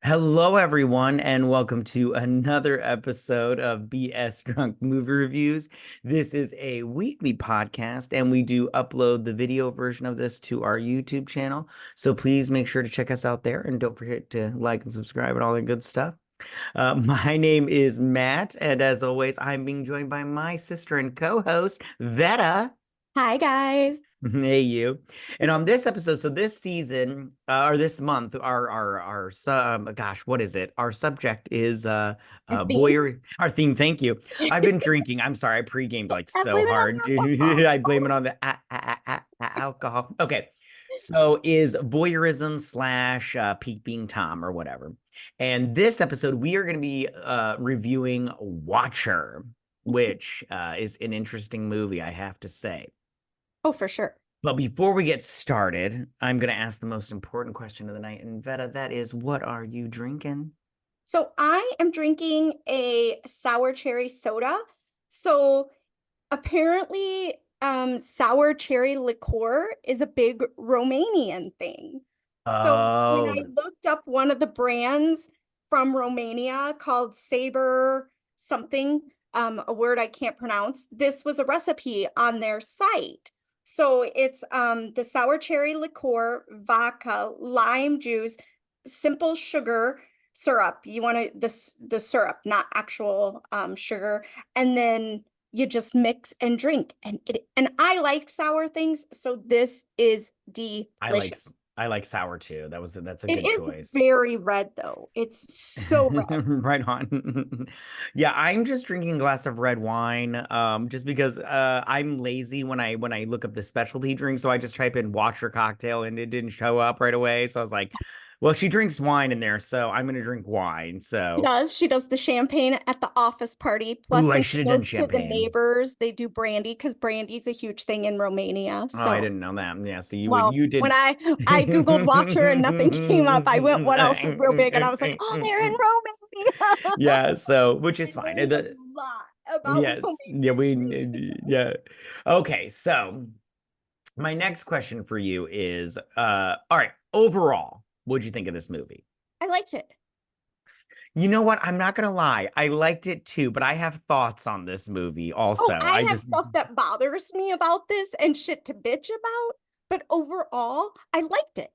Hello, everyone, and welcome to another episode of BS Drunk Movie Reviews. This is a weekly podcast, and we do upload the video version of this to our YouTube channel. So please make sure to check us out there, and don't forget to like and subscribe and all that good stuff. My name is Matt, and as always, I'm being joined by my sister and co-host, Vetta. Hi guys. Hey, you. And on this episode, so this season, or this month, gosh, what is it? Our subject is Our theme. voyeur. Our theme. Thank you. I've been drinking. I'm sorry, I pre-gamed like I so blame it on hard. the alcohol. I blame it on the alcohol. Okay, so is voyeurism slash peak being Tom or whatever. And this episode, we are going to be reviewing Watcher, which is an interesting movie, I have to say. Oh, for sure. But before we get started, I'm going to ask the most important question of the night. And Vetta, that is, what are you drinking? So I am drinking a sour cherry soda. So apparently, sour cherry liqueur is a big Romanian thing. So when I Oh, looked up one of the brands from Romania called Saber something, a word I can't pronounce, this was a recipe on their site. So it's the sour cherry liqueur, vodka, lime juice, simple sugar syrup. You want to the syrup, not actual sugar, and then you just mix and drink. And I like sour things, so this is I like delicious. I like sour too. That's a It good is choice. very red though. It's so red. Right on. Yeah, I'm just drinking a glass of red wine just because I'm lazy when I look up the specialty drink, so I just type in Watcher cocktail and it didn't show up right away. So I was like, well, she drinks wine in there, so I'm gonna drink wine. So, She does the champagne at the office party. ooh, Plus, I when should she have done goes to the champagne. neighbors, they do brandy because brandy's a huge thing in Romania. Oh, I So, didn't know that. Yeah, so well, you when did. I Googled Watcher and nothing came up, I went, what else is real big? And I was like, oh, they're in Romania. Yeah, so which I is fine. learned a lot about Yes. Yeah, Romanian we drinking. yeah. Okay, so my next question for you is all right, overall, what'd you think of this movie? I liked it. You know what? I'm not gonna lie. I liked it too, but I have thoughts on this movie Oh, also. I have stuff that bothers me about this and shit to bitch about, but overall, I liked it.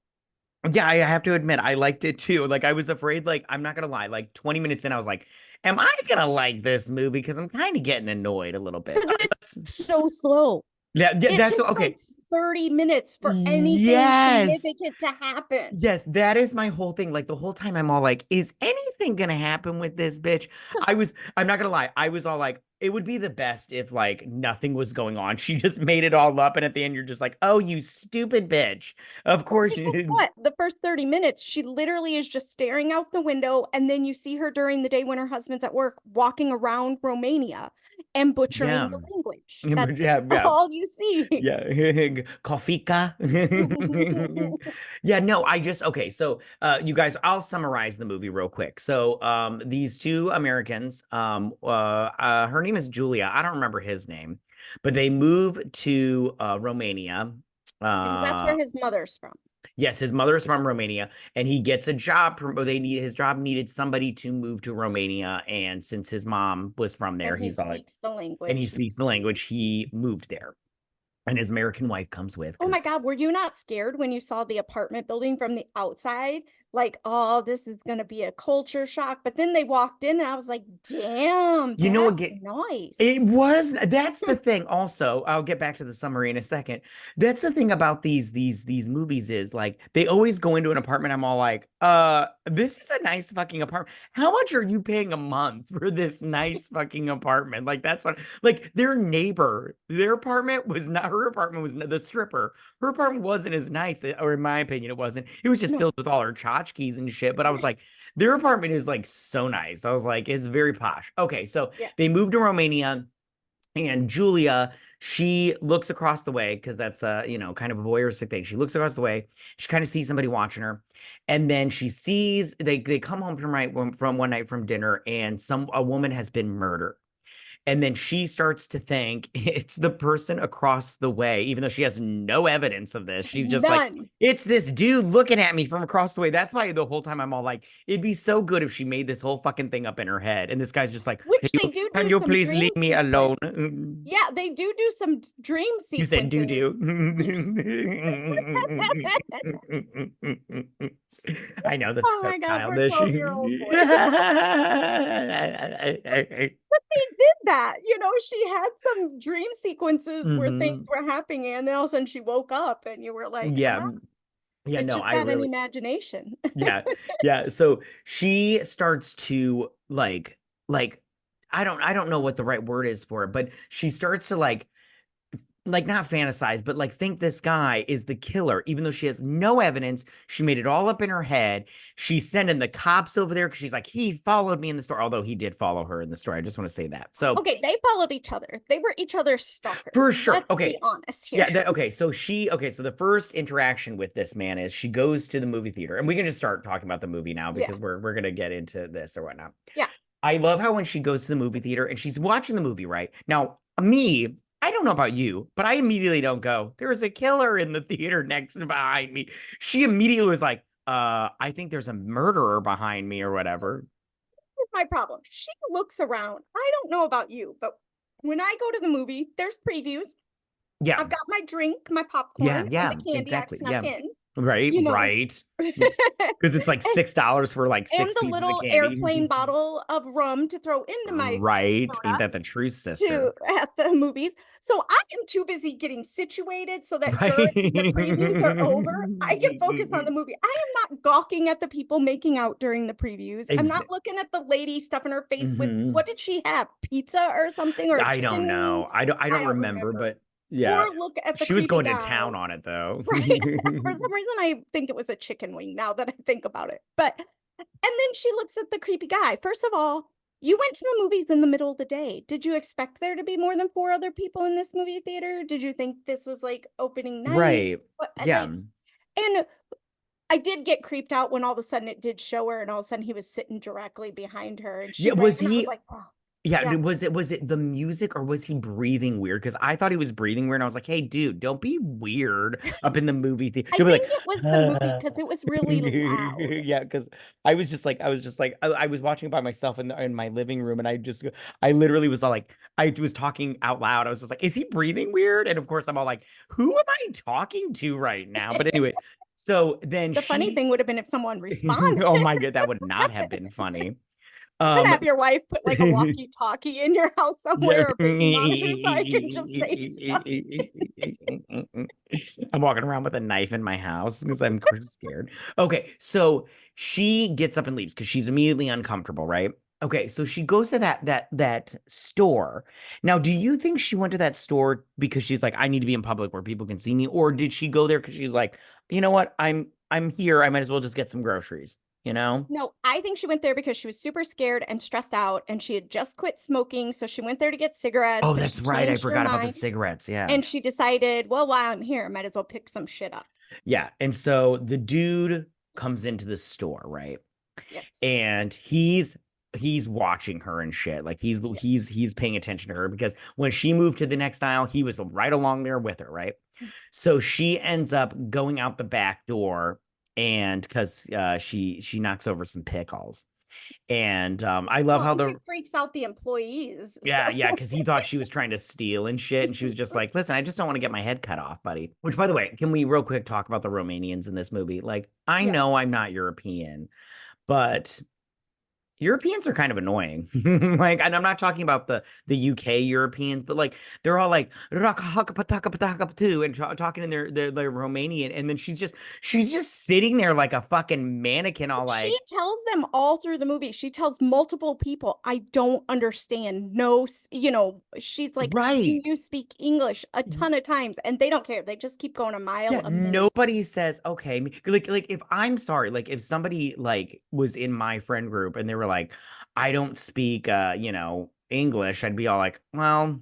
Yeah, I have to admit, I liked it too. Like, I was afraid, like, I'm not gonna lie, like 20 minutes in, I was like, am I gonna like this movie? Because I'm kind of getting annoyed a little bit. Because All right, it's so slow. yeah, It that's takes like okay. 30 minutes for anything Yes. significant to happen. Yes, that is my whole thing. Like the whole time I'm all like, is anything gonna happen with this bitch? Because I'm not gonna lie, I was all like, it would be the best if like nothing was going on. She just made it all up, and at the end you're just like, oh, you stupid bitch. Of course because you what? The first 30 minutes, she literally is just staring out the window. And then you see her during the day when her husband's at work walking around Romania and butchering yeah. the language. That's Yeah, yeah. all you see. Yeah, Kofika. Yeah, no, I just okay. So, you guys, I'll summarize the movie real quick. So, these two Americans, her name is Julia. I don't remember his name, but they move to Romania. Because that's where Uh, his mother's from. yes, his mother is from Romania, and he gets a job. They need his job needed somebody to move to Romania, and since his mom was from there, And he he's like, speaks the and he language. speaks the language. He moved there and his American wife comes with Oh my because God, were you not scared when you saw the apartment building from the outside? Like, oh, this is going to be a culture shock. But then they walked in and I was like, damn, you know that's again nice. it was that's the thing also I'll get back to the summary in a second. That's the thing about these movies is like they always go into an apartment. I'm all like, this is a nice fucking apartment. How much are you paying a month for this nice fucking apartment? Like that's what like their neighbor, their apartment was not her apartment was the stripper. Her apartment wasn't as nice, or in my opinion, it wasn't. It was just No. filled with all her tchotchkes and shit. But I was like, their apartment is like so nice. I was like, it's very posh. Okay, so Yeah. they moved to Romania, and Julia, she looks across the way because that's kind of a voyeuristic thing. She looks across the way. She kind of sees somebody watching her, and then she sees they come home from one night from dinner, and a woman has been murdered. And then she starts to think it's the person across the way, even though she has no evidence of this. She's just like, None. it's this dude looking at me from across the way. That's why the whole time I'm all like, it'd be so good if she made this whole fucking thing up in her head. And this guy's just like, Which they do can do you some please dream leave me sequence. alone? Yeah, they do do some dream You said doo sequences. doo. Yes. I know that's Oh so my God, we're childish. 12-year-old boys. But they did that. She had some dream sequences where things Hmm. were happening, and then all of a sudden she woke up and you were like, Yeah. huh? Yeah, It's no, just I got an really, imagination. yeah, yeah. So she starts to like, I don't know what the right word is for it, but she starts to like not fantasize, but like think this guy is the killer, even though she has no evidence. She made it all up in her head. She's sending the cops over there because she's like, he followed me in the store, although he did follow her in the store. I just want to say that. So Okay, they followed each other. They were each other's stalkers. for sure. Let's be Okay. honest here. Yeah. Okay. So the first interaction with this man is she goes to the movie theater, and we can just start talking about the movie now Yeah. because we're gonna get into this or whatnot. Yeah. I love how when she goes to the movie theater and she's watching the movie, right? Now, me, I don't know about you, but I immediately don't go, there's a killer in the theater next and behind me. She immediately was like, I think there's a murderer behind me or whatever. Here's my problem. She looks around. I don't know about you, but when I go to the movie, there's previews. Yeah. I've got my drink, my Yeah. popcorn, and Yeah. the candy I've Exactly. snuck Yeah. in, Right. you know. Right. Because it's like And $6 for like and six the pieces of little candy. airplane bottle of rum to throw into my Right. Ain't soda that the truth, to sister? at the movies. So I am too busy getting situated so that during Right. the previews are over, I can focus on the movie. I am not gawking at the people making out during the previews. I'm not Ex- looking at the lady stuffing her face with Mhm. what did she have? Pizza or something or a I don't chicken wing? know. I I don't don't remember, remember. but yeah. Or look at the She was creepy going to guy. town on it though. Right. For some reason I think it was a chicken wing now that I think about it. But and then she looks at the creepy guy. First of all, you went to the movies in the middle of the day. Did you expect there to be more than 4 other people in this movie theater? Did you think this was like opening night? Right. What Yeah. and I did get creeped out when all of a sudden it did show her and all of a sudden he was sitting directly behind her and she Yeah, ran. was I was he like, oh, yeah, yeah. was it the music or was he breathing weird? Because I thought he was breathing weird. And I was like, hey, dude, don't be weird up in the movie theater. I Don't be like, think it was the movie because it was really loud. yeah, because I was watching it by myself in my living room, and I literally was all like, I was talking out loud. I was just like, is he breathing weird? And of course, I'm all like, who am I talking to right now? But anyways, so then The funny she, thing would have been if someone responds. oh my God, that would not have been funny. Could Um, have your wife put like a walkie-talkie in your house yeah. somewhere or baby monitor so I can just say stuff. I'm walking around with a knife in my house because I'm scared. Okay, so she gets up and leaves because she's immediately uncomfortable, right? Okay, so she goes to that store. Now, do you think she went to that store because she's like, I need to be in public where people can see me, or did she go there because she's like, you know what, I'm here, I might as well just get some groceries, you know? No, I think she went there because she was super scared and stressed out and she had just quit smoking. So she went there to get cigarettes, Oh, but that's she right. I changed her forgot about the mind cigarettes. Yeah. and she decided, well, while I'm here, I might as well pick some shit up. Yeah. And so the dude comes into the store, right? Yes. And he's watching her and shit. Like Yeah. he's paying attention to her because when she moved to the next aisle, he was right along there with her, right? So she ends up going out the back door and because she knocks over some pickles. And I love Well, how and she the freaks out the employees. So yeah, because he thought she was trying to steal and shit. And she was just like, listen, I just don't want to get my head cut off, buddy. Which, by the way, can we real quick talk about the Romanians in this movie? Like, I yeah. know I'm not European, but Europeans are kind of annoying. Like, and I'm not talking about the UK Europeans, but like they're all like too and talking in their Romanian, and then she's just sitting there like a fucking mannequin, all She like tells them all through the movie. She tells multiple people, I don't understand. No, she's like, can right. you speak English a ton of times? And they don't care. They just keep going a mile Yeah, a minute. nobody says okay. Like if I'm sorry, like if somebody like was in my friend group and they were like, I don't speak English, I'd be all like, well,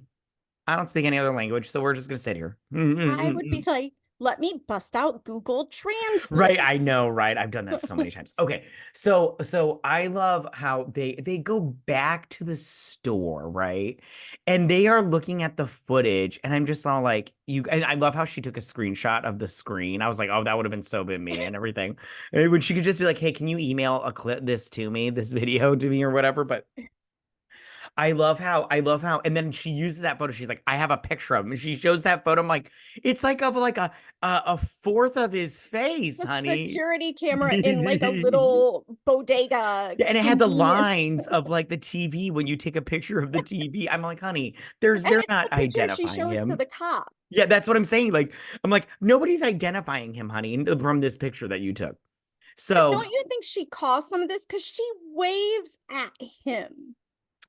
I don't speak any other language, so we're just gonna sit here. I would be like, Let me bust out Google Right, Translate. I know, right? I've done that so many times. Okay, so I love how they go back to the store, right? And they are looking at the footage, and I'm just all like, you. And I love how she took a screenshot of the screen. I was like, oh, that would have been so been me and everything. And when she could just be like, hey, can you email a clip this to me, this video to me or whatever? But I love how, and then she uses that photo. She's like, I have a picture of him. And she shows that photo. I'm like, it's like of like a fourth of his face, The honey. security camera in like a Yeah, little bodega and it had the convenience. lines of like the TV when you take a picture of the TV. I'm like, honey, And they're it's the not picture she identifying shows to him. the cop. Yeah, that's what I'm saying. Like, I'm like, nobody's identifying him, honey, from this picture that you took. But So don't you think she caused some of this? Because she waves at him.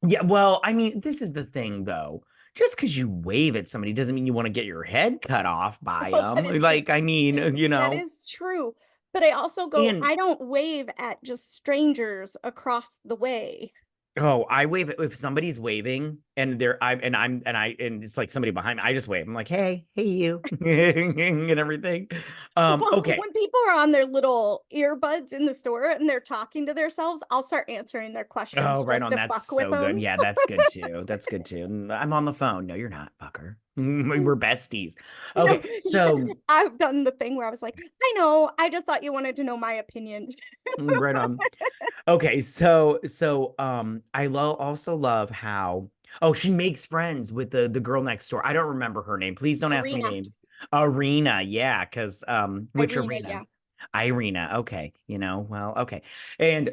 yeah, well, I mean, this is the thing though. Just because you wave at somebody doesn't mean you want to get your head cut off by Well, them. that is true. Like, I mean, That is true. But I also go, and I don't wave at just strangers across the way. oh, I wave if somebody's waving and and it's like somebody behind me. I just wave. I'm like, hey you, and everything. Well, Okay. when people are on their little earbuds in the store and they're talking to themselves, I'll start answering their Oh, questions right just on. to That's fuck with so good. them. Yeah, that's good too. That's good too. I'm on the phone. No, you're not, fucker. We're besties. No, Okay, so I've done the thing where I was like, I know, I just thought you wanted to know my opinion. right on. Okay, I also love how she makes friends with the girl next door. I don't remember her name. Please don't ask me Arena, names. Arena, yeah, because which Irina, Arena? yeah. Irina. Okay, well, okay. And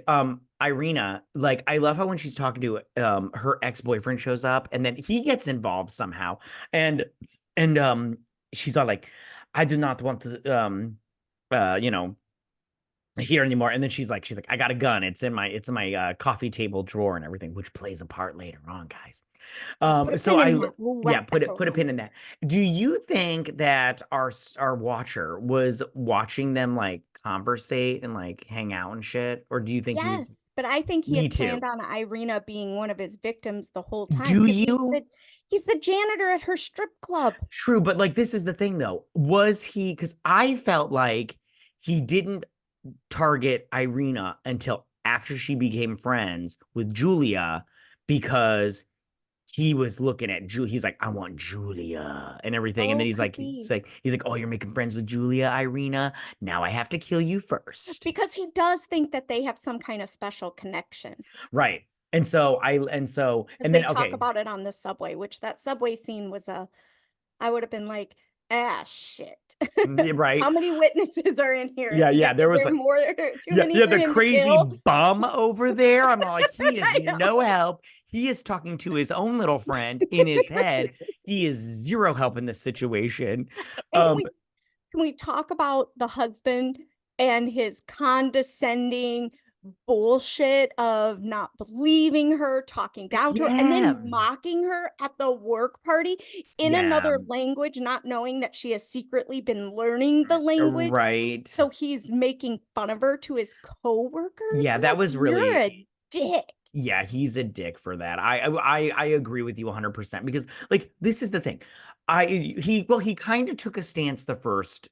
Irina, like I love how when she's talking to her ex-boyfriend shows up and then he gets involved somehow. And she's all like, I do not want to you know here anymore. And then she's like, I got a gun. It's in my coffee table drawer and everything, which plays a part later on, guys. Oh, put a So pin in that. We'll yeah, wrap back put a around. pin in that. Do you think that our watcher was watching them like conversate and like hang out and shit, or do you think he was? Yes, but I think he Me had too. planned on Irina being one of his victims the whole time Do because you? he's the janitor at her strip club. True, but like this is the thing though. Was he? Because I felt like he didn't target Irina until after she became friends with Julia because he was looking at Julia. He's like, I want Julia and everything. And then Oh, he's could like, be oh, you're making friends with Julia, Irina. Now I have to kill you first. because he does think that they have some kind of special connection. Right. Because And they then talk okay. about it on the subway, which that subway scene was I would have been like, ah, shit. Right. How many witnesses are in here? Yeah, yeah. There Is was there like more, too yeah, many yeah, for the him to crazy kill? bum over there. I'm like, he is I no know. help. He is talking to his own little friend in his head. He is zero help in this situation. And Um, can we talk about the husband and his condescending bullshit of not believing her, talking down to her, and yeah, then mocking her at the work party in yeah, another language, not knowing that she has secretly been learning the language. right. So he's making fun of her to his coworkers. Yeah, I'm that like, was you're a really dick. yeah, he's a dick for that. I agree with you 100% because like this is the thing. He kind of took a stance the first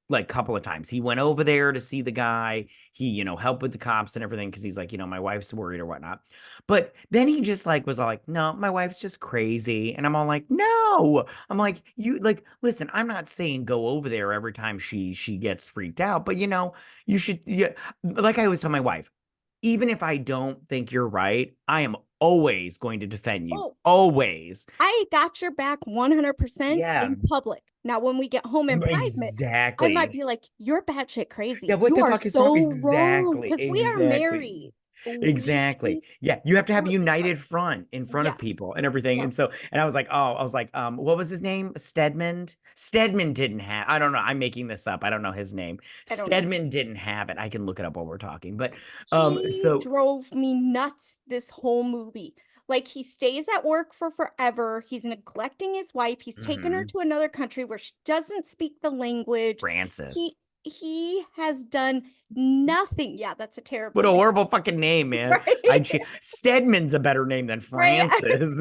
like couple of times. He went over there to see the guy. He, helped with the cops and everything because he's like, my wife's worried or whatnot. But then he just like was all like, no, my wife's just crazy. And I'm all like, no. I'm like, you like, listen, I'm not saying go over there every time she gets freaked out, but you should yeah, like I always tell my wife, even if I don't think you're right, I am always going to defend you. Oh, Always. I got your back 100% Yeah, in public. Now, when we get home in private, I might exactly. be like, you're batshit Yeah, crazy. what You the are fuck is wrong? so wrong Exactly. because we are Exactly. married. Exactly. We Yeah, you have to have a we're united front in front of yes. people and everything. Yeah, And I was like, what was his name? Stedman? Stedman didn't have, I don't know. I'm making this up. I don't know his name. I don't either. Stedman didn't have it. I can look it up while we're talking. But He so drove me nuts this whole movie. Like he stays at work for forever. He's neglecting his wife. He's taken her mhm, to another country where she doesn't speak the language. Francis. He has done nothing. Yeah, that's a What terrible a name. horrible fucking name, man. Right? Stedman's a better name than Right? Francis.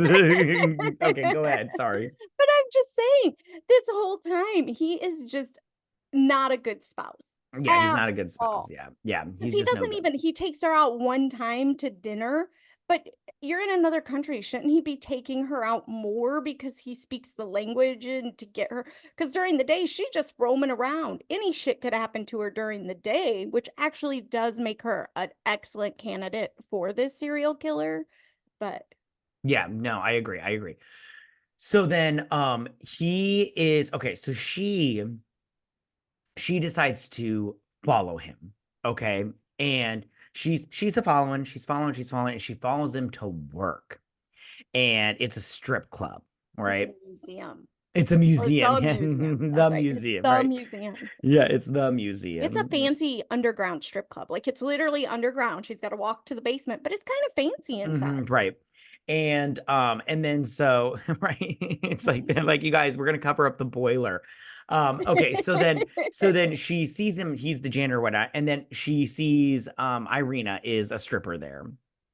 Okay, go ahead. Sorry. But I'm just saying, this whole time, he is just not a good spouse Yeah, he's at not a good spouse. all. Yeah. Yeah, Because he's he just no doesn't good. even, he takes her out one time to dinner, but you're in another country. Shouldn't he be taking her out more because he speaks the language and to get her? Because during the day, she's just roaming around. Any shit could happen to her during the day, which actually does make her an excellent candidate for this serial killer. But Yeah, no, I agree. I agree. So then he is okay, so she decides to follow him. Okay. And she's a following, she's following, and she follows him to work. And it's a strip club, it's a right? museum It's a or museum. the Yeah, museum. the That's right. It's museum, the right? museum. Yeah, it's the It's a museum. fancy underground strip club. Like it's literally underground. She's got to walk to the basement, but it's kind of fancy inside. Right. And then so right, it's like you guys, we're gonna cover up the boiler. Okay, so then she sees him, he's the janitor or whatnot, and then she sees Irina is a stripper there.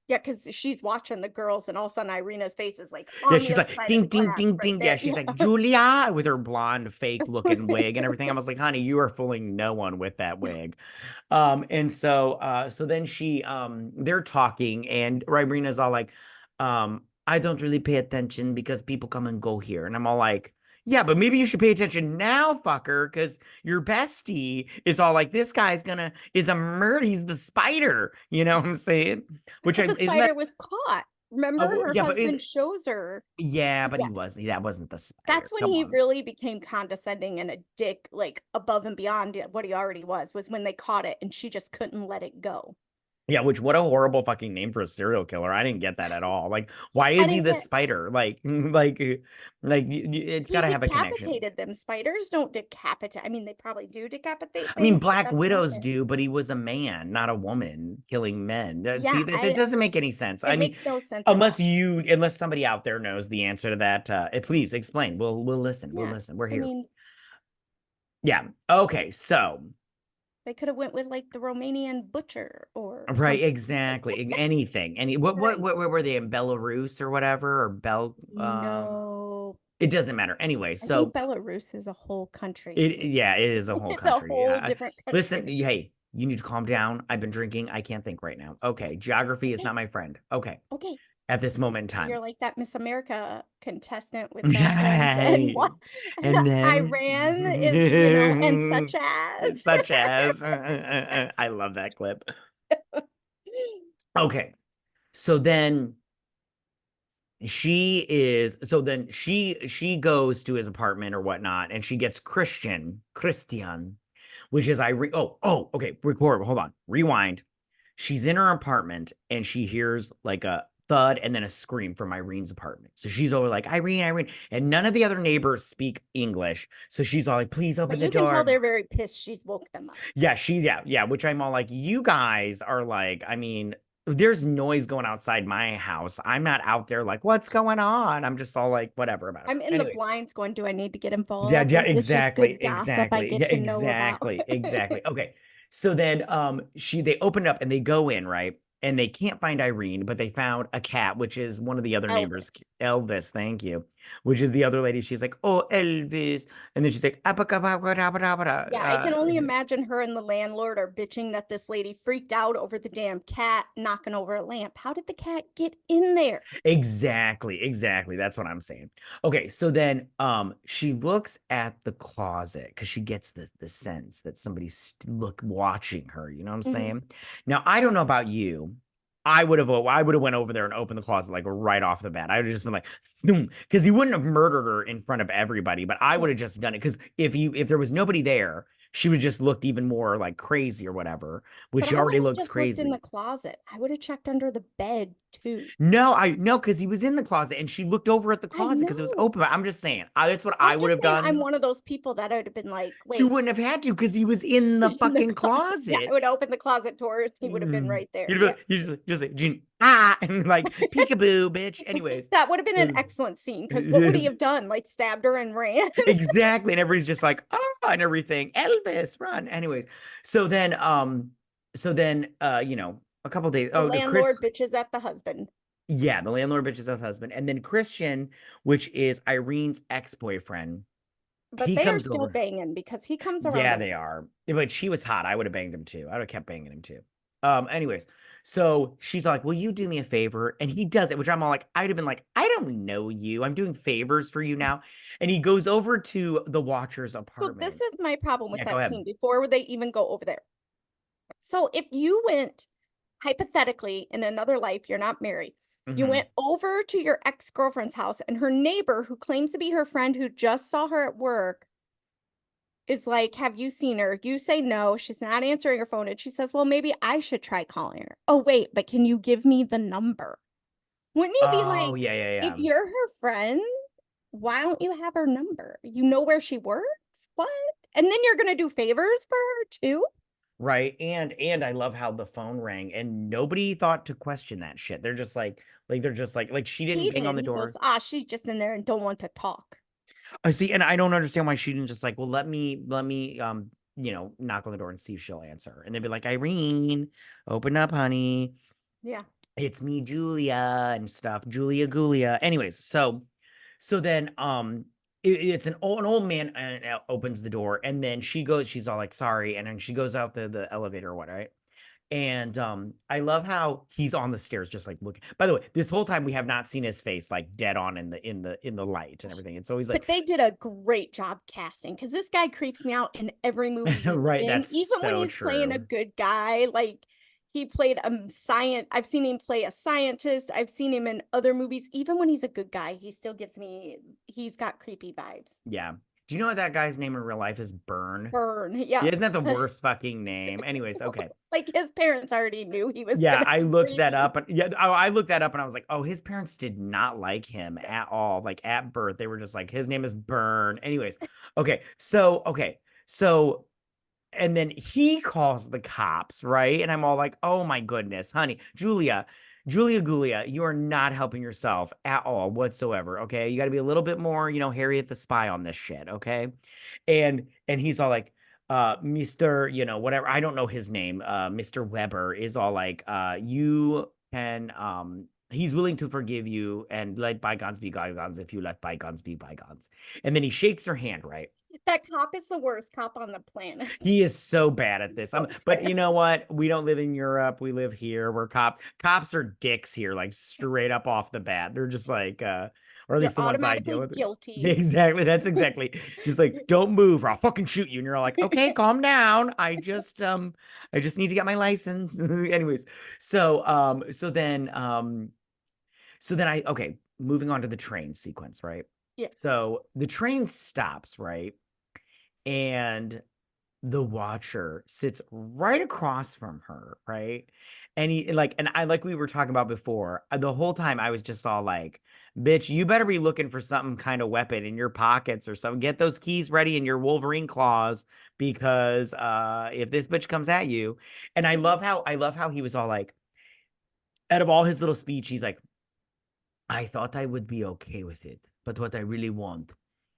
Yeah, because she's watching the girls, and all of a sudden Irina's face is like Yeah, on the she's other like side of ding the ding glass ding right ding. Yeah, there. she's Yeah. like Julia with her blonde fake looking wig and everything. I was like, honey, you are fooling no one with that wig. And so then they're talking and Irina's all like, I don't really pay attention because people come and go here. And I'm all like, yeah, but maybe you should pay attention now, fucker, because your bestie is all like, this guy's is a murder, he's the spider. You know what I'm saying? Which But the isn't that spider was caught. Remember, well, her yeah, but husband shows her. yeah, but Yes. that wasn't the spider. That's when Come he on. really became condescending and a dick, like above and beyond what he already was when they caught it and she just couldn't let it go. Yeah, which what a horrible fucking name for a serial killer. I didn't get that at all. Like, why I is he didn't the get, spider? It's got he to have a connection. decapitated them. Spiders don't decapitate. I mean, they probably do decapitate I mean, things, but Black that's not Widows it. do, but he was a man, not a woman, killing men. See, Yeah, that doesn't make any sense. I it mean, makes no sense at all. unless somebody out there knows the answer to that, please explain. We'll listen. We'll Yeah. listen. We're I here. mean, Yeah. Okay. So they could have went with like the Romanian butcher or right, something. exactly. Anything. Right. What were they in Belarus or whatever or No, it doesn't matter. Anyway, I think so Belarus is a whole country, it sweetie. yeah, it is a whole It's a country. whole Yeah. different Listen, country. hey, you need to calm down. I've been drinking. I can't think right now. Okay, geography is Okay, not my friend. Okay, okay. at this moment in You're time. like that Miss America contestant with that and what And then Iran is, and such as. such as I love that clip. Okay. So then she goes to his apartment or whatnot and she gets Christian, which is okay, record, hold on, rewind. She's in her apartment and she hears like a thud and then a scream from Irene's apartment. So she's over like, Irene, and none of the other neighbors speak English. So she's all like, please But open the you can tell door. they're very pissed she's woke them up. Yeah, yeah, which I'm all like, you guys are like, I mean, there's noise going outside my house. I'm not out there like, what's going on? I'm just all like, whatever about it. I'm in the Anyways, blinds going, do I need to get yeah, involved? yeah, Is this just exactly, good gossip I exactly. get Yeah, to know about? exactly, exactly. Okay. So then they open up and they go in, right? And they can't find Irene, but they found a cat, which is one of the other neighbors, Elvis. Elvis, thank you. Which is the other lady. She's like, oh, Elvis. And then she's like, Yeah, I can only imagine her and the landlord are bitching that this lady freaked out over the damn cat knocking over a lamp. How did the cat get in there? exactly, exactly. That's what I'm saying. Okay, so then she looks at the closet because she gets the sense that somebody's watching her, you know what I'm Mhm. saying? Now, I don't know about you. I would have went over there and opened the closet like right off the bat. I would have just been like, because he wouldn't have murdered her in front of everybody, but I would Yeah. have just done it because if there was nobody there, she would just look even more like crazy or whatever, which But she I already wouldn't have looks just looked in crazy. the closet. I would have checked under the bed too. No, because he was in the closet and she looked over at the I closet because it was know. open. But I'm just saying, that's what I I'm would just have saying I'm done. one of those people that would have been like, You wait, wouldn't have had to because he was in the in the fucking closet. Yeah, I closet. would open the closet doors. He would have been Mm. right there. You'd Yeah. be, you just like and like peekaboo, bitch. Anyways, That would have been an uh, excellent scene because what would he have done? Like stabbed her and ran? exactly, and everybody's just like and everything. Elvis, run. Anyways, so then a couple days. The Oh, no, Chris. landlord bitches at the husband. Yeah, the landlord bitches the husband, and then Christian, which is Irene's ex-boyfriend. But He they are comes still over. banging because he comes around Yeah, a they lot. are. But she was hot. I would have banged him too. I would have kept banging him too. Anyways, so she's like, "Will you do me a favor?" And he does it, which I'm all like, I'd have been like, "I don't know you. I'm doing favors for you now." And he goes over to the Watcher's So this apartment. is my problem with Yeah, go that ahead. scene before they even go over there. So if you went hypothetically in another life, you're not married. You Hmm. went over to your ex-girlfriend's house and her neighbor who claims to be her friend who just saw her at work is like, "Have you seen her?" You say no, she's not answering her phone and she says, "Well, maybe I should try calling her." "Oh, wait, but can you give me the number?" Wouldn't you be Oh, like, yeah, yeah, if yeah. you're her friend, why don't you have her number? You know where she works? What? And then you're gonna do favors for her too? Right. And I love how the phone rang and nobody thought to question that shit. They're just like they're just like she didn't He bang on did. the He goes, door. "Ah, she's just in there and don't want to talk." I see, and I don't understand why she didn't just like, well, let me knock on the door and see if she'll answer. And they'd be like, Irene, open up, honey. Yeah. It's me, Julia, and stuff. Julia Gulia. Anyways, so then it's an old man opens the door, and then she's all like sorry, and then she goes out the elevator or what, right? And I love how he's on the stairs just like looking. By the way, this whole time we have not seen his face like dead on in the light and everything. It's always like But they did a great job casting because this guy creeps me out in every movie he's right, in, that's even when so he's playing a true. good guy. Like he played a science. I've seen him play a scientist. I've seen him in other movies. Even when he's a good guy, he still gives me. He's got creepy vibes. Yeah. Do you know what that guy's name in real life is? Burn. Burn. Yeah, Yeah. isn't that the worst fucking name? Anyways, okay. Like his parents already knew he was Yeah, gonna I be looked that creepy. up and yeah, I looked that up and I was like, oh, his parents did not like him at all. Like at birth, they were just like, his name is Burn. Anyways, okay, so and then he calls the cops, right? And I'm all like, oh my goodness, honey, Julia Gulia, you are not helping yourself at all whatsoever. Okay, you got to be a little bit more, Harriet the Spy on this shit. Okay, and he's all like Mr. Whatever, I don't know his name. Mr. Weber is all like, you can he's willing to forgive you and let bygones be bygones if you let bygones be bygones. And then he shakes her hand, right? That cop is the worst cop on the planet. He is so bad at this. So But you terrible. know what? We don't live in Europe. We live here. We're cops are dicks here, like straight up off the bat. They're just like, or at You're least the ones I deal automatically with. guilty. Exactly. That's exactly just like, don't move or I'll fucking shoot you. And you're all like, okay, calm down. I just need to get my license. Anyways, so then okay, moving on to the train sequence, right? Yeah. So the train stops, right? And the Watcher sits right across from her, right? And he and I like we were talking about before, the whole time I was just all like, bitch, you better be looking for something kind of weapon in your pockets or something. Get those keys ready in your Wolverine claws because if this bitch comes at you. And I love how he was all like, out of all his little speech, he's like, I thought I would be okay with it, but what I really want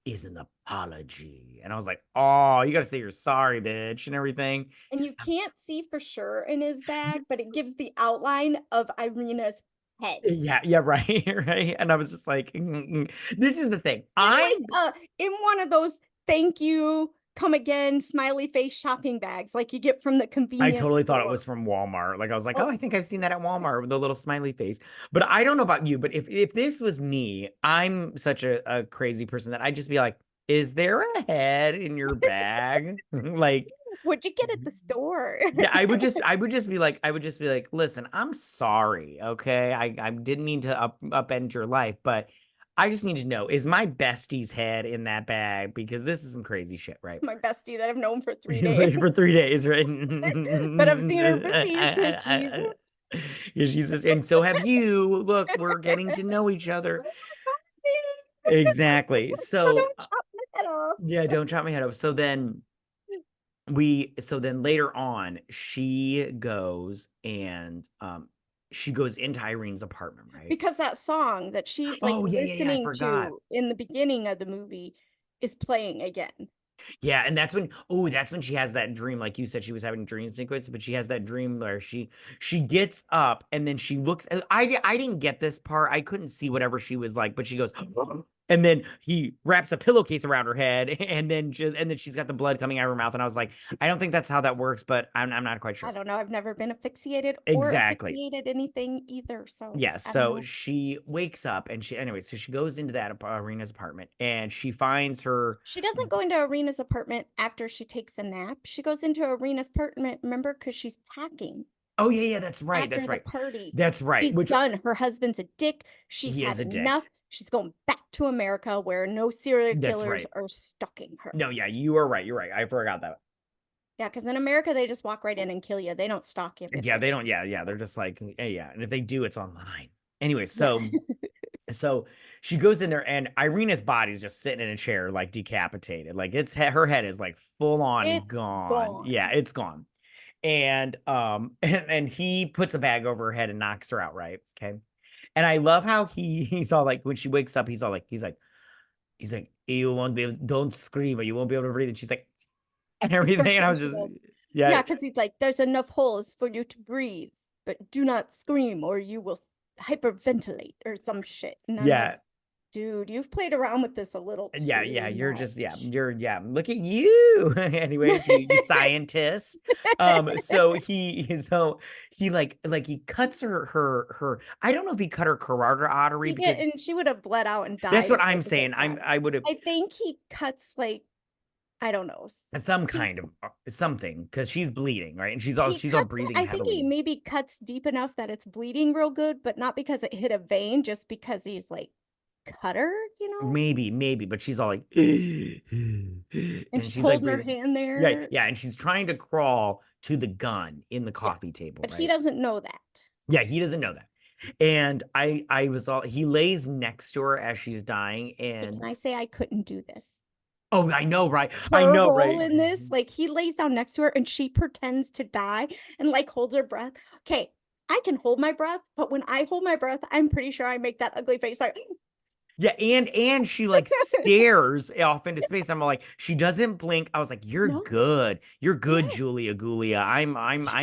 is an apology. And I was like, oh, you got to say you're sorry, bitch, and everything. And you can't see for sure in his bag, but it gives the outline of Irina's head. Yeah, yeah, right, right. And I was just like, this is the thing. In like in one of those thank you, come again, smiley face shopping bags like you get from the I convenience totally thought it was store. from Walmart. Like I was like, oh, Oh, I think I've seen that at Walmart with the little smiley face. But I don't know about you, but if this was me, I'm such a crazy person that I'd just be like, is there a head in your bag? Like, what'd you get at the store? yeah, I would just be like, listen, I'm sorry, okay? I didn't mean to upend your life, but I just need to know, is my bestie's head in that bag? Because this is some crazy shit, right? My bestie that I've known for 3 days, Like for 3 days, right? but I've seen her for feet because she's Yeah, and so have you. Look, we're getting to know each other. Exactly. so So, don't chop my head off. yeah, don't chop my head off. So then later on, she goes into Irene's apartment, right? Because that song that she's like Oh, yeah, yeah, yeah, I listening forgot. to in the beginning of the movie is playing again. Yeah, and that's when she has that dream, like you said, she was having dream sequence, but she has that dream where she gets up and then she looks. I didn't get this part. I couldn't see whatever she was like, but she goes, And then he wraps a pillowcase around her head, and then she's got the blood coming out of her mouth. And I was like, I don't think that's how that works, but I'm not quite I sure. don't know. I've never been asphyxiated or Exactly. asphyxiated anything either. So Yeah, I don't so know. she wakes up and so she goes into that Arena's apartment and she finds her. She doesn't go into Arena's apartment after she takes a nap. She goes into Arena's apartment, remember, because she's packing Oh yeah, yeah, that's right. after That's the right. party. That's right. She's Which done. Her husband's a dick. She's he is had a dick. enough. She's going back to America where no serial That's killers right. are stalking her. No, yeah, you are right. You're right. I forgot that. Yeah, because in America, they just walk right in and kill you. They don't stalk you if Yeah, they they have don't. Yeah, yeah. stuff. They're just like, hey, yeah. And if they do, it's online. Anyway, Yeah. so she goes in there and Irina's body's just sitting in a chair, like decapitated. Like her head is like full on It's gone. Yeah, gone. it's gone. And and he puts a bag over her head and knocks her out, right? Okay. And I love how he's all like when she wakes up, he's like, you won't be able, don't scream or you won't be able to breathe. And she's like, and The everything. first And I thing was she just, goes, yeah, yeah, because he's like, there's enough holes for you to breathe, but do not scream or you will hyperventilate or some shit. And I'm like, yeah. dude, you've played around with this a little Yeah, too you're just much. look at you. Anyways, you scientist. So he he cuts her I don't know if he cut her carotid artery Yeah, because and she would have bled out and that's died what if I'm it was saying. that. I would have I think he cuts like, I don't know. some kind of something because she's bleeding, right? And He she's all cuts, breathing I think he heavily. maybe cuts deep enough that it's bleeding real good, but not because it hit a vein, just because he's like cut her, you know? Maybe, but she's all like and And she's she's like holding her breathing. hand Yeah, there. yeah, and she's trying to crawl to the gun in the coffee Yes. table, But he right? doesn't know that. Yeah, he doesn't know that. And I was all he lays next to her as she's dying Hey, can and I say I couldn't do this? oh, I know, right? I Her know, role right? in this, like he lays down next to her and she pretends to die and like holds her breath. Okay, I can hold my breath, but when I hold my breath, I'm pretty sure I make that ugly face like Yeah, and she like stares off into space. I'm like, she doesn't blink. I was like, you're no. good. You're Yeah. good, Julia Gulia. I'm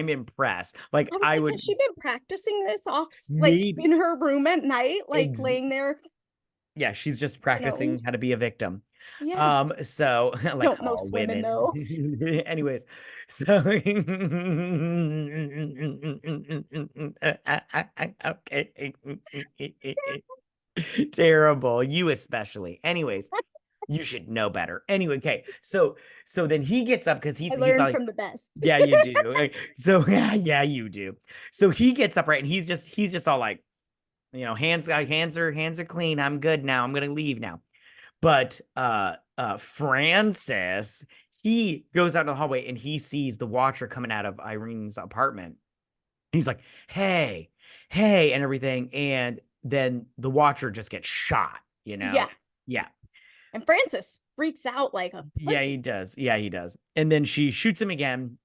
impressed. Like I was I like, has would she been practicing this off like maybe in her room at night, like ex laying there, yeah, she's just you know? practicing how to be a victim. Yeah. So like Don't know all swimming women. though. Anyways, so okay. Terrible. You especially. Anyways, you should know better. Anyway, okay. So then he gets up because I he's learned like, from the best. yeah, you do. So yeah, you do. So he gets up right and he's just all like, hands are clean. I'm good now. I'm gonna leave now. But Francis, he goes out in the hallway and he sees the watcher coming out of Irene's apartment. He's like, hey, hey, and everything. And then the watcher just gets shot, you know? Yeah. Yeah. And Francis freaks out like a Yeah, he pussy. does. Yeah, he does. And then she shoots him again.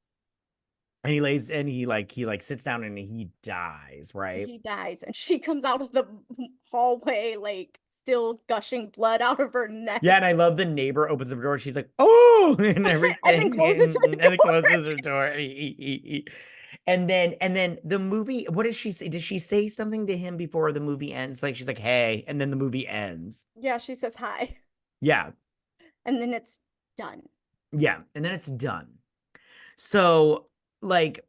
And he sits down and he dies, right? He dies and she comes out of the hallway like still gushing blood out of her neck Yeah, and I love the neighbor opens the door. She's like, "Oh," and and then everything, closes the and then door. closes her door. And then the movie. What does she say? Does she say something to him before the movie ends? Like she's like, "Hey," and then the movie ends. Yeah, she says hi. Yeah, And then it's done. yeah, and then it's done. So, like,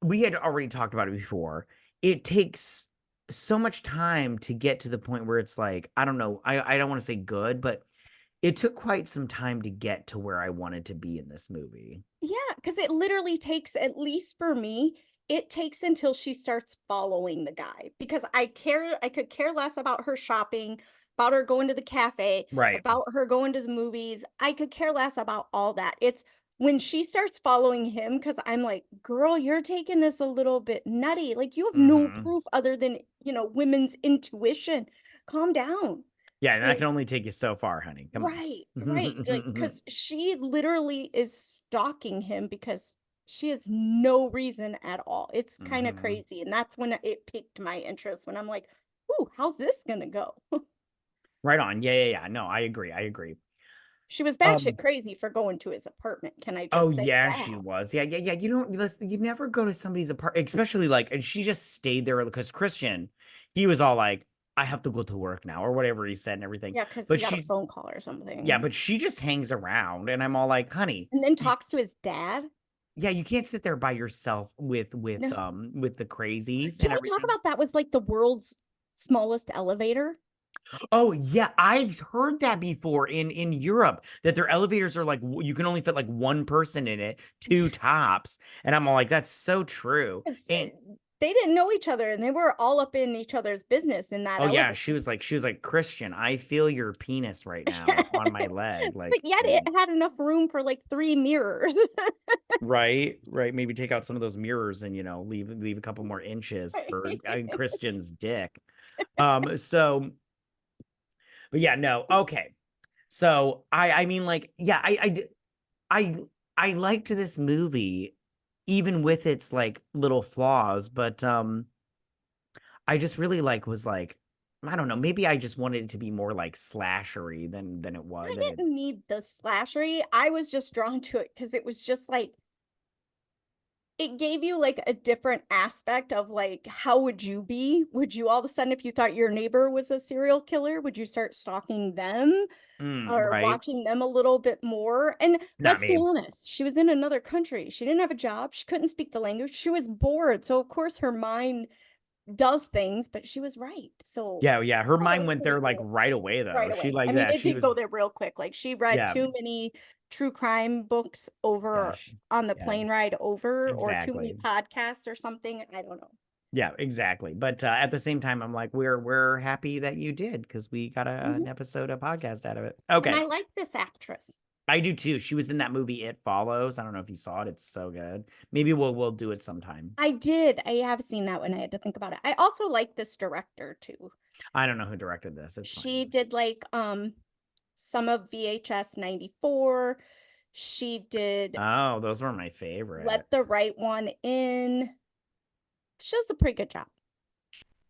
we had already talked about it before. It takes so much time to get to the point where it's like, I don't know. I don't want to say good, but it took quite some time to get to where I wanted to be in this movie. Yeah, because it literally takes, at least for me, it takes until she starts following the guy because I could care less about her shopping, about her going to the cafe, Right. about her going to the movies. I could care less about all that. It's when she starts following him because I'm like, girl, you're taking this a little bit nutty. Like you have no Hmm. proof other than, women's intuition. Calm down. Yeah, and that Like, can only take you so far, honey. Come on. right, right. Like, because she literally is stalking him because she has no reason at all. It's kind of Hmm. crazy. And that's when it piqued my interest when I'm like, ooh, how's this gonna go? Right on. Yeah, yeah, yeah. No, I agree. I agree. She was Um, batshit crazy for going to his apartment. Can I oh just say yeah, she that? was. Yeah, yeah, yeah. You never go to somebody's apartment, especially like, and she just stayed there because Christian, he was all like, I have to go to work now, or whatever he said and everything. Yeah, because he But got a she's phone call or yeah, something. but she just hangs around, and I'm all like, honey, And then talks to his dad. yeah, you can't sit there by yourself No. with the crazies Can and we talk everything. about that was like the world's smallest elevator? Oh yeah, I've heard that before in Europe that their elevators are like you can only fit like one person in it, two tops, and I'm all like, that's so true. 'Cause, And they didn't know each other and they were all up in each other's business in that oh yeah, elevator. she was like, Christian, I feel your penis right now on my leg, But like, yet it had enough room for like 3 mirrors. right, right. Maybe take out some of those mirrors and leave a couple more inches for Christian's dick. So, but yeah, no, okay. So I mean, like, yeah, I I liked this movie even with its like little flaws, but I just really was like, I don't know, maybe I just wanted it to be more like slashery than it was I than it didn't need the slashery. I was just drawn to it because it was just like it gave you like a different aspect of like how would you be? Would you all of a sudden, if you thought your neighbor was a serial killer, would you start stalking them or right. watching them a little bit more? And Not let's be me. honest, she was in another country. She didn't have a job. She couldn't speak the language. She was bored. So of course her mind does things, but she was right. So Yeah, yeah. Her oh, that mind was went pretty there like good. right away Right though. She away. like I mean, that. it She did was go there real quick. Like, she read yeah, too many true crime books over gosh. on the Yeah, plane ride over, or too many exactly. podcasts or something. I don't know. Yeah, exactly. But at the same time, I'm like, we're happy that you did because we got an Mhm. episode, a podcast out of it. And Okay. I like this actress. I do too. She was in that movie It Follows. I don't know if you saw it. It's so good. Maybe we'll do it sometime. I did. I have seen that one. I had to think about it. I also like this director too. I don't know who directed this. It's She fine. did like some of VHS 94. She did Oh, those were my favorite. Let the Right One In. She does a pretty good job.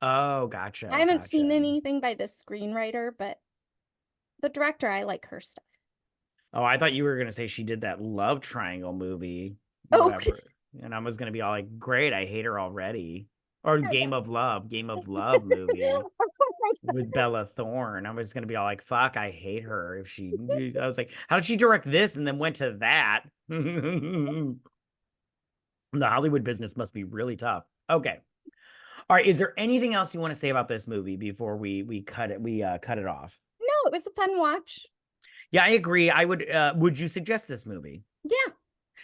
Oh, I gotcha, haven't gotcha. seen anything by this screenwriter, but the director, I like her stuff. Oh, I thought you were gonna say she did that love triangle movie, Oh, whatever. And I was gonna be all like, great, I hate her already. Or Game of Love movie with Bella Thorne. I was gonna be all like, fuck, I hate her. If she, I was like, how did she direct this and then went to that? The Hollywood business must be really tough. Okay. All right. Is there anything else you want to say about this movie before we cut it? We cut it off. no, it was a fun watch. Yeah, I agree. I would. Would you suggest this movie? Yeah,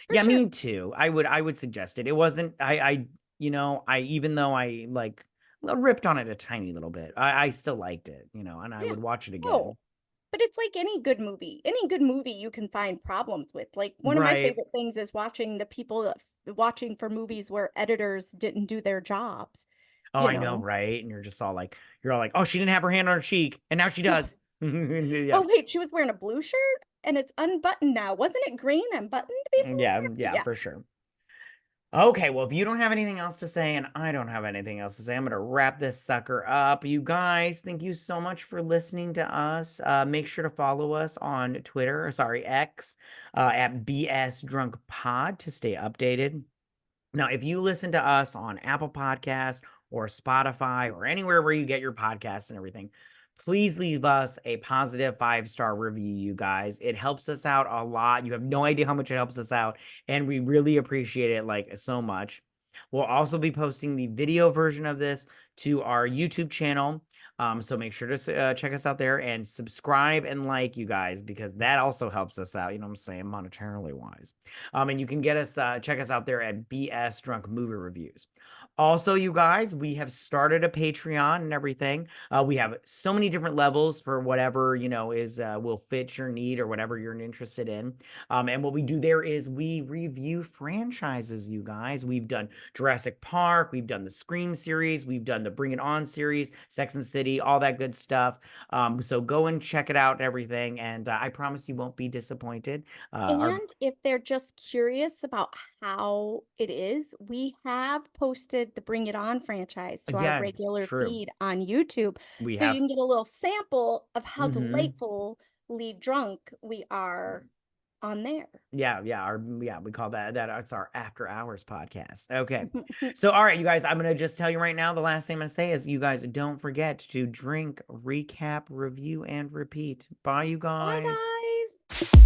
for Yeah, sure. me too. I would suggest it. It wasn't. I even though I like ripped on it a tiny little bit, I still liked it. And I Yeah. would watch it Oh, again. but it's like any good movie. Any good movie you can find problems with. Like, one of my Right. favorite things is watching the people watching for movies where editors didn't do their jobs, Oh, you I know, know. right? And you're all like, oh, she didn't have her hand on her cheek, and now she does. Yeah. Oh, wait, she was wearing a blue shirt and it's unbuttoned now. Wasn't it green and buttoned Yeah, before? yeah, Yeah. for sure. Okay, well, if you don't have anything else to say and I don't have anything else to say, I'm going to wrap this sucker up. You guys, thank you so much for listening to us. Make sure to follow us on Twitter, or sorry, X, at BS Drunk Pod to stay updated. Now, if you listen to us on Apple Podcast or Spotify or anywhere where you get your podcasts and everything, please leave us a positive 5-star review, you guys. It helps us out a lot. You have no idea how much it helps us out, and we really appreciate it like so much. We'll also be posting the video version of this to our YouTube channel. So make sure to check us out there and subscribe and like, you guys, because that also helps us out. You know what I'm saying? Monetarily wise. And you can get us, check us out there at BS Drunk Movie Reviews. Also, you guys, we have started a Patreon and everything. We have so many different levels for whatever, is will fit your need or whatever you're interested in. And what we do there is we review franchises, you guys. We've done Jurassic Park, we've done the Scream series, we've done the Bring It On series, Sex and City, all that good stuff. So go and check it out and everything. And I promise you won't be disappointed. Our And if they're just curious about how it is, we have posted the Bring It On franchise to our Yeah, regular true. feed on YouTube. We So you have. can get a little sample of how Mm-hmm. delightfully drunk we are on there. Yeah, we call that it's our after hours podcast. Okay. So all right, you guys, I'm gonna just tell you right now, the last thing I'm gonna say is you guys don't forget to drink, recap, review, and repeat. Bye, you Bye, guys. guys.